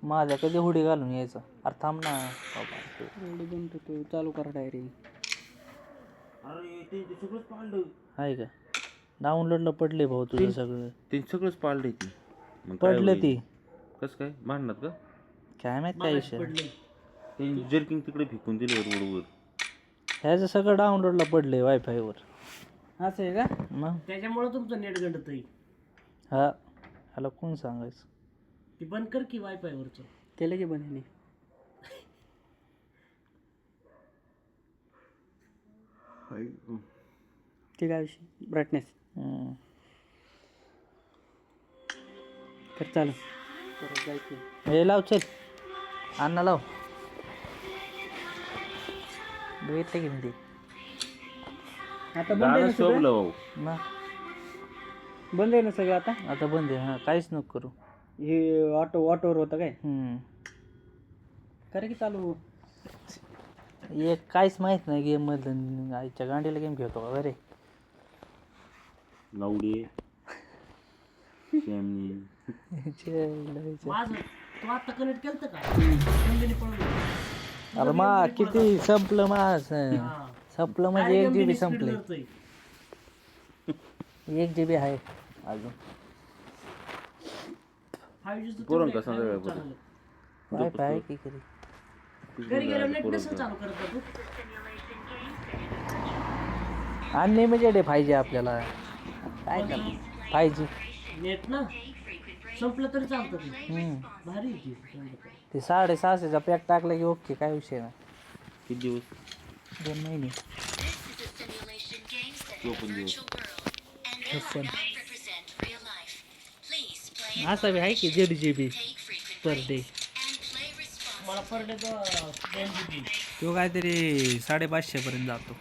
माझा कधी हुडी घालून यायचा. अरे थांब ना बाबा. एवढी बनतो तू चालू करा डायरेक्ट. अरे ते सगळंच पाळलं. आहे का डाउनलोडला पडले भाऊ तुझं सगळं. ते सगळंच पाळलंय ती. मग पडलं ती कसं काय मारणार का? काय माहित काय विषय. ते जर्किंग तिकडे फेकून दिलं बरोबर. ह्याचं सगळं डाउनलोडला पडले वायफायवर. असं आहे का? मग त्याच्यामुळे तुमचं नेट गंडत आहे. हा ह्याला कोण सांगायचं. ती बंद कर की वायफाय वरचं. केलं की बहिणी ते काय विषय ब्राईटनेस तर चालू परत जायचं. हे लाव चल अण्णा लाव बघितलं की मी ते. आता बंद आहे ना सगळं? शोभलं भाऊ. मग बंद आहे ना सगळं आता? आता बंद आहे. हां काहीच नको करू. हे ऑटोवर होतं काय? करा की चालू. एक काहीच माहित नाही गेम मधलं. आईच्या गांडीला गेम खेळतो का अरे. लावडे शेमनी. माझं तू आता कनेक्ट केलं का कंपनी पळून. अरे मा किती संपलं माझ संपलं म्हणजे 1 GB संपले. 1 GB आहे अजून. पोरं का संध्याकाळपर्यंत वायफाय आहे की कधी. घरी गेलो नेट नसेल चालू करत का तू? अनलिमिटेड आहे 5G आपल्याला. काय करणार 5G. नेट ना संपलं तरी चालतं ते. भारी आहे ती. ते 650चा पॅक टाकला की ओके काय विषय नाही. किती दिवस? 2 महिने. चोपन्न दिवस. असं बी आहे की 1.5 GB पर डे. मला पर डे 2 GB. तो काहीतरी 550 पर्यंत जातो.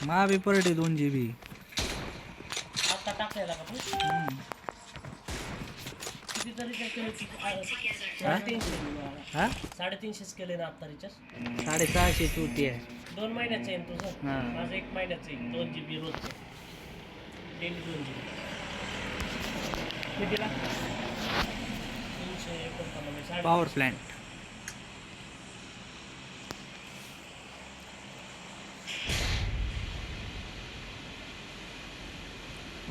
मा बी पर डे 2 GB. आता टाकायला का तू? किती तरी काय केलं की 350 केले ना आता रिचार्ज. 650 चुटी आहे. 2 महिन्याचं आहे ना तुझं. हां. माझं 1 महिन्याचं आहे. 2 GB रोजचं. Daily 2 GB. कितीला? 359. Power plant.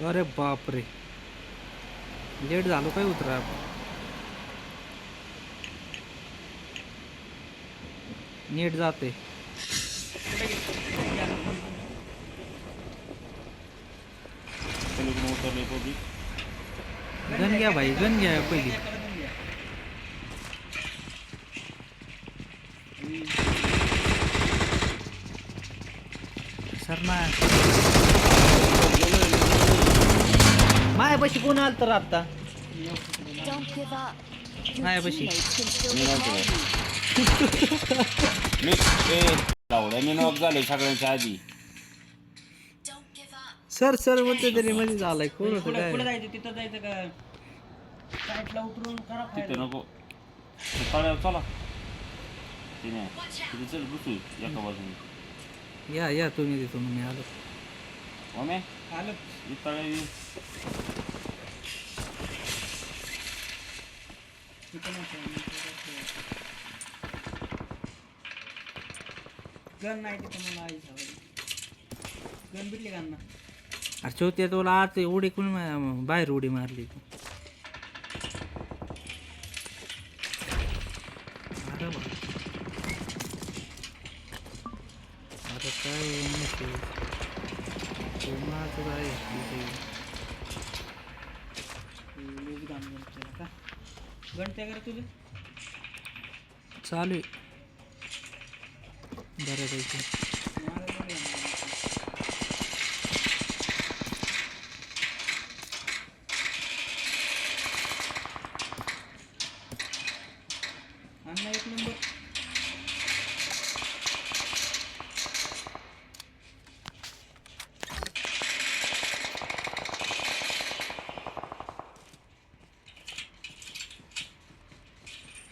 अरे बापरे लेट झालो काय उतरा. नीट जाते. उतरले पब्लिक. गण घ्या भाई गण घ्या पहिली. सर ना मायापाशी कोण आलं तर आता मायापाशी लावड्याने नॉक झाले सगळ्यांच्या आधी. सर सर म्हणते तरी मध्ये झालाय कोण होतं पुढे काय. जायचं तिथं जायचं का? साईडला उतरून करा तिथे फायदा. नको तळ्यावर चला. ते नाही तिथे चल बसू एका बाजूने. या तुम्ही तिथून मी आलो. ओमे आलं तळ्या गन नाही तिथं मला आई गन भेटली का ना? अरे चौथ्या तुला आज उडी कोण बाहेर उडी मारली तू. अरे बा. अरे काय नसेल. कोणाचं काय का गण त्या करा तुझं चालू आहे बऱ्यापैकी. अण्णा 1 नंबर.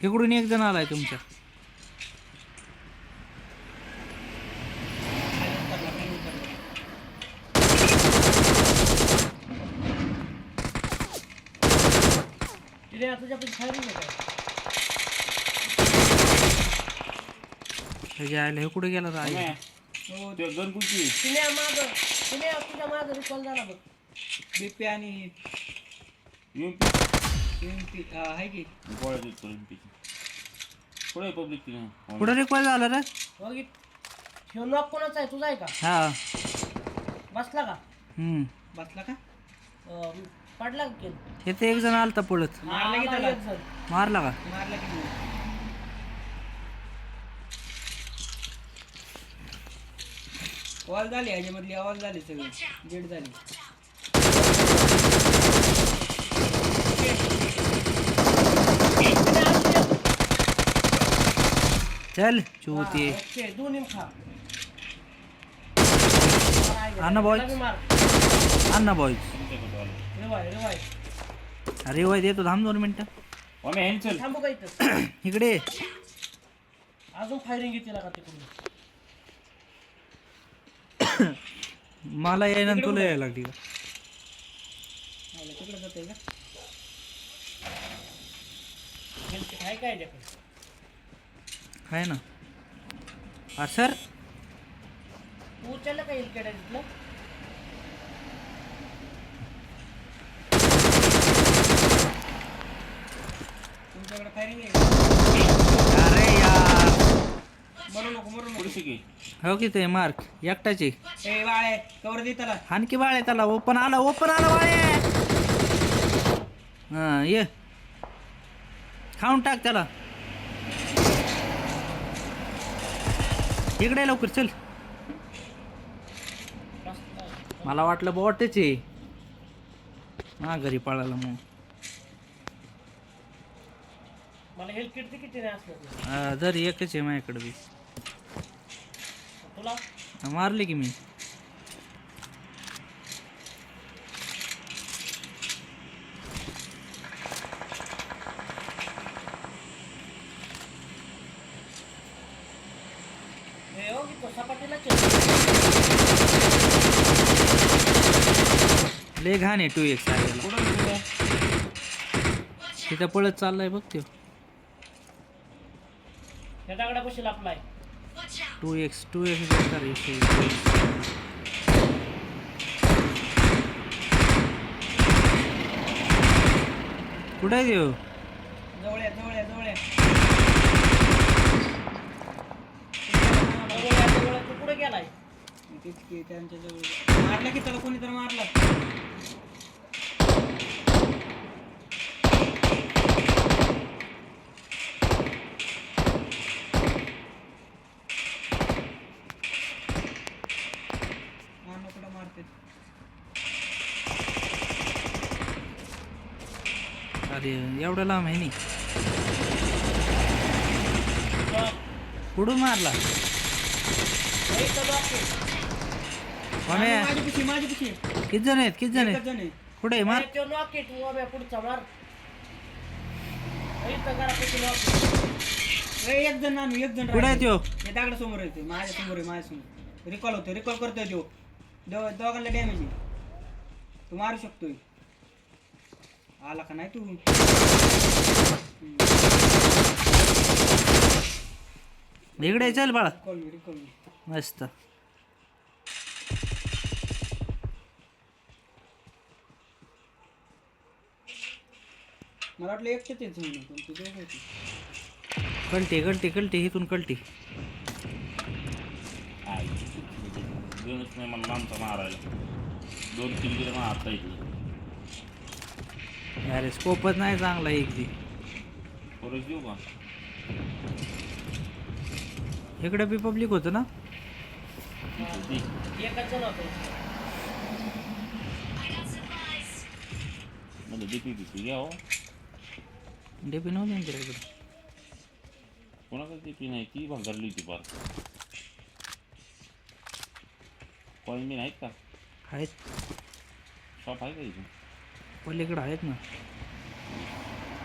इकडून एक जण आलाय तुमच्या. तिने तुझ्यापाशी फायरिंग आहे काय? त्याच्या आयला हे कुठे गेला तर आई हो ते गन कुठची तिने तुझ्या मागं रिकॉल झाला बघ. बीपी आणि UMP एमपी आहे की गोळ्या देत UMPची पुढे पब्लिक तिने कुठं रिकॉल झालं रे बघित ह्यो नॉक कोणाचा आहे तुझा आहे का? हा बसला का? बसला का पडला का किल? तिथे एक जण आलता पळत मारला की आला त्याला? एक जण. मारला का मारला की नाही? वॉल झाली ह्याच्यामधली आवाज झाली सगळी जेट झाली चल चूती ओके दोन्ही खा. अन्ना बॉय अन्ना बॉय रिवाय अरे वय देतो थांब 2 मिनिटं ओमे हेन चल थांबू का इथं? इकडे ये. अजून फायरिंग येते का तिकडून? मला यायला आणि तुला यायला लागली का तिकडे जातोय का काय काय त्याकडे? आहे ना हा सर तू उचललं का येईल केडा तिथलं? तुमच्याकडे फायरिंग आहे का? अरे यार मरू नको पुढे की हो की ते मार्क एकटाचे ए बाळे कवर दे त्याला आणखी बाळे त्याला ओपन आला बाळे हा ये खाऊन टाक त्याला इकडे ये लवकर चल मला वाटलं बॉटच आहे हा घरी पळाला मग मला हेल्थ किट किती नाही असलं ते. हा, जर एकच आहे माझ्याकडे बी तुला मारले की मी हे हो की तो सपाटीला लय घाण आहे 2x आलेला पुढे तिथं पळत चाललाय बघ त्यो त्या दगडापाशी लापलाय. 2x बेकार आहे. कुठे आहे त्यो जवळ तू कुठे गेलाय? तेच की त्यांच्या जवळ मारला की त्याला कोणी तर मारला मारला कुठं मारते अरे एवढं लांब आहे नी कुठून मारला कोण्या माझी पिशी किती जण आहेत एकच जण आहे कुठे मार नॉकेट पुढचा मार. इथं घरापाशी नॉकेट. एक जण कुठे आहे त्यो हे दगडा समोर येते माझ्यासमोर रिकॉल करतोय तो दोघांना डॅमेज आहे तू मारू शकतोय आला का नाही तू इकडे चल बाळा रिकॉल मस्त मला वाटलं एकटेच येत म्हणून पण तू दोघं होती कलटी इथून कलटी दोनच नाही मला आमचा मारायला 2-3 गेले मारता इथलं अरे स्कोपच नाही चांगला एक दी परत देऊ का इकडे बी पब्लिक होतं ना एकच जण होतं. म्हणजे DP घ्या हो डेपी नव्हती ना तिकडे कोणाकडे DP नाही ती भंगारली होती पार कॉइन बी नाहीत का आहेत शॉप आहे का इथे पलीकडे आहेत ना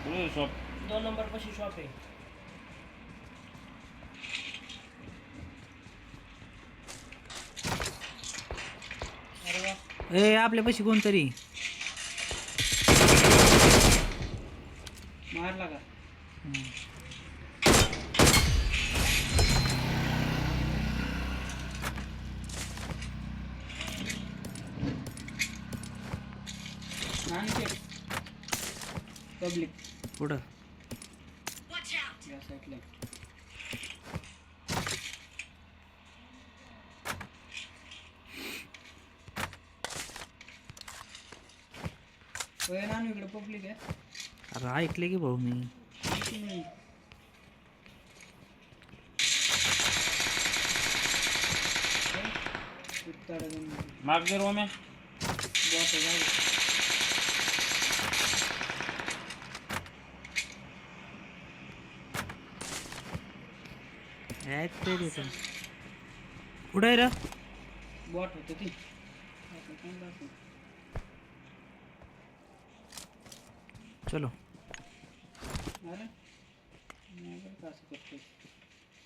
पुढे शॉप 2 नंबर पाशी शॉप आहे. अरे वा ए आपल्यापाशी कोणतरी चला का आणि पब्लिक पुढं या साईडला होय ना इकडे पब्लिक आहे अरे ऐकले की भाऊ मी किती नाही माग दे रोम्या ऐकते तिथं कुठं आहे रे बॉट होते ती आता कोण दाखवू? चलो अरे नाही बरं का असं करतोय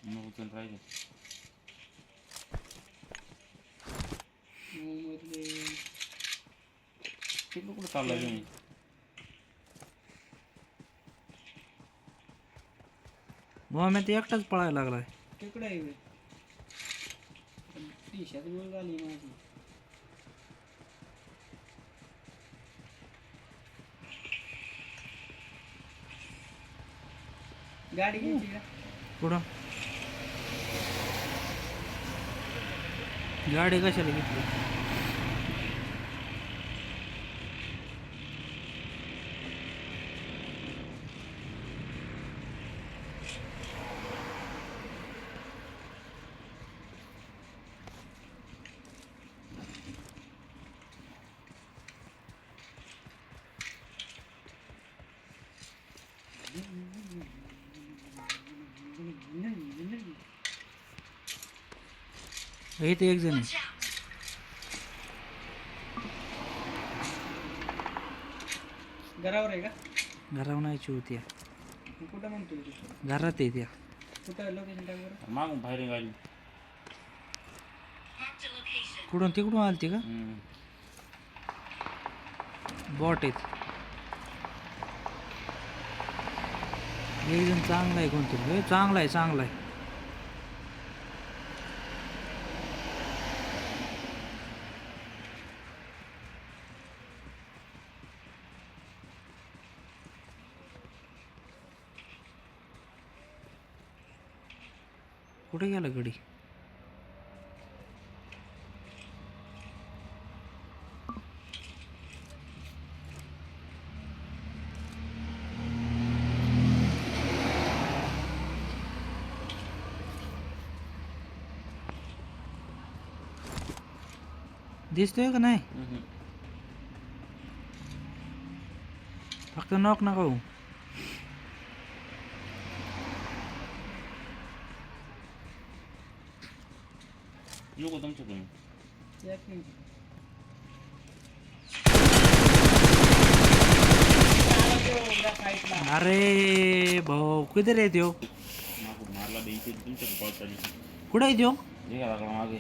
मग उचल राहिले मधले तिकडं कुठं चाललाय तुम्ही मग ते एकटाच पळायला लागलाय तिकडे आहे टी शर्ट गोल झाली माझी गाडी घ्यायची का कुठं गाडी कशाला घेतली इथे एक जण आहे घरावर आहे का घरावर नाही होती कुठं म्हणतोय तू घरात आहे त्या कुठं लोकेशन टाकवर मागून बाहेर गाडी कुठून तिकडून आलती का बॉट आहेत एक जण चांगला आहे कोणतरी चांगला आहे चांगला आहे कुठे गेला गडी दिसतोय का नाही फक्त नॉक नका होऊ लोक तुमच्याकडे एक मिनिट अरे भाऊ किधर आहे त्यो मागून मारला बेंची तुमच्याकडे पळताना कुठे आहे त्यो हे का लागला मागे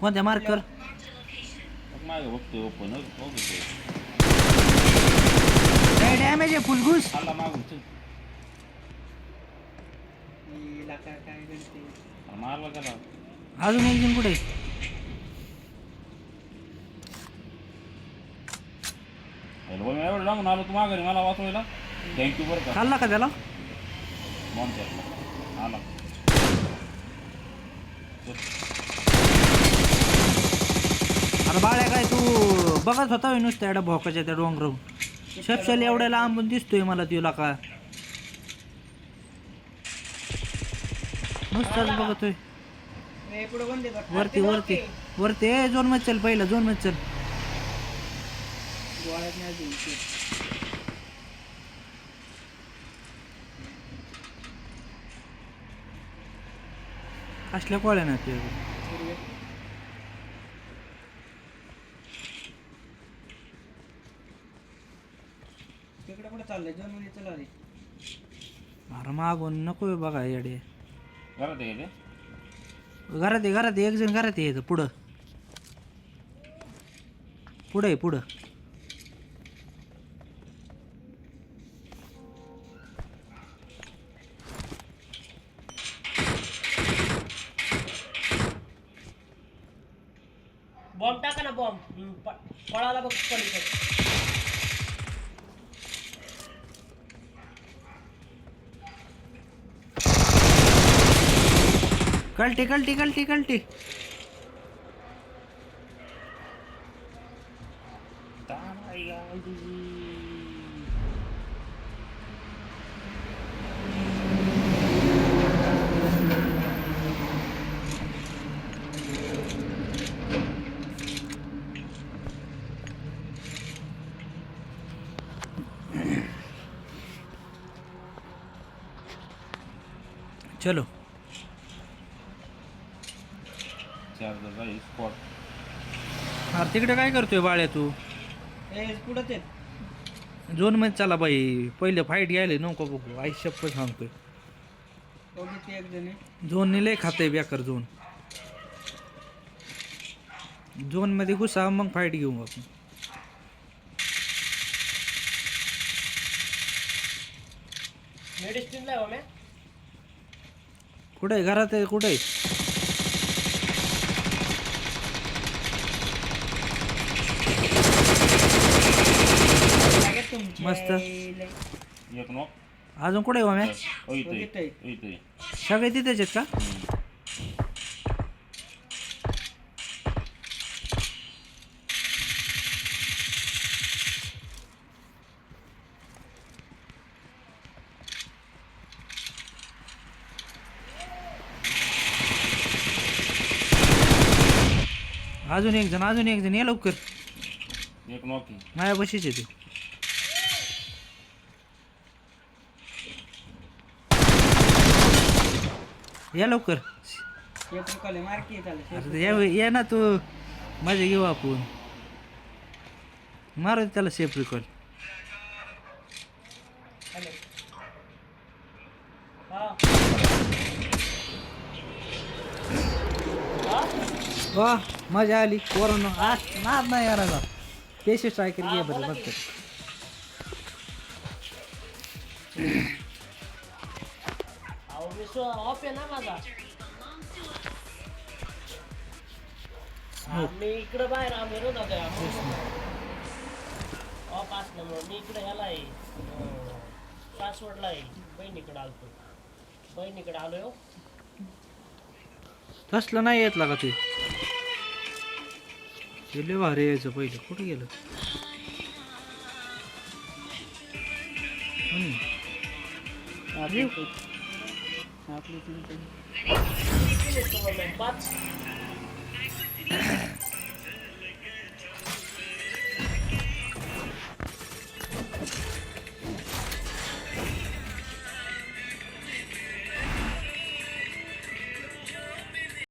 कोणत्या मार्कर मागे बघतोय ओपन बघतोय डॅमेज आहे फुलघुस आला मागून चल काय घडते मारला त्याला अजून एक जण कुठे आहे? एवढं लांबून आलो तू माघारी मला वाचवायला थँक्यू बरं का खाल्ला का त्याला मॉन्स्टर आला अरे बाळ्या काय तू बघत होता होय नुसत्या एवढ्या भोकाच्या त्या डोंगरावून शपशाल एवढ्या लांबून दिसतोय मला तुला का नुसताच बघतोय पुढे बंद आहे बघ. वरती वरती वरती ए झोन मध्ये चल पहिला झोन मध्ये चल डोळ्यात नाही द्यायची. कसल्या कोळ्या ना ते हिरवे. तिकडे कुठे चाललंय दोन मध्ये चला रे अरे मागून नको बघा येडे घरात आहे ते घरात आहे, एक जण घरात आहे पुढं पुढं आहे पुढं बॉम्ब टाका ना बॉम्ब पळाला बघ पलीकडे कल्टी कल्टी कल्टी कल्टी चलो चार्जर आहे स्पॉट. अरे तिकडे काय करतोय बाळ्या तू ए पुढं ते झोन मध्ये चला बाई पहिले फाईट घ्यायला नको बघू आई शप्पथ सांगतोय बघितली एक जण आहे. झोनने लय खातंय बेकार झोन झोन मध्ये घुसा मग फाईट घेऊ आपण मेडिसिन लावा मॅ कुठे आहे घरात आहे कुठे आहे लागेल तुमची मस्त. लय. एक नॉक. अजून कुठे आहे मॅ इथे इथे. सगळे तिथेच आहेत का अजून एक जण ये लवकर एक नॉक आहे. माझ्या बशीच आहे ते या लवकर एक रिकॉल आहे मार की त्याला अरे ये ना तू मजा घेऊ आपण मारू दे त्याला सेफ रिकॉल वा मजा आली कोरोना आज नाद नाही याराला पेशे स्ट्रायकर घे बरं बघ अहो मी ऑफ आहे ना माझा मी इकडे बाहेर आम्ही रोज ऑफ असल्यामुळे मी इकडे ह्याला आहे पासवर्डला आहे बहिणीकडे आलतो बहिणीकडे आलोय हो. तसलं नाही येत लागा ते लय भारी यायचं पहिलं कुठे गेलं आपली किती मिनिटं? 5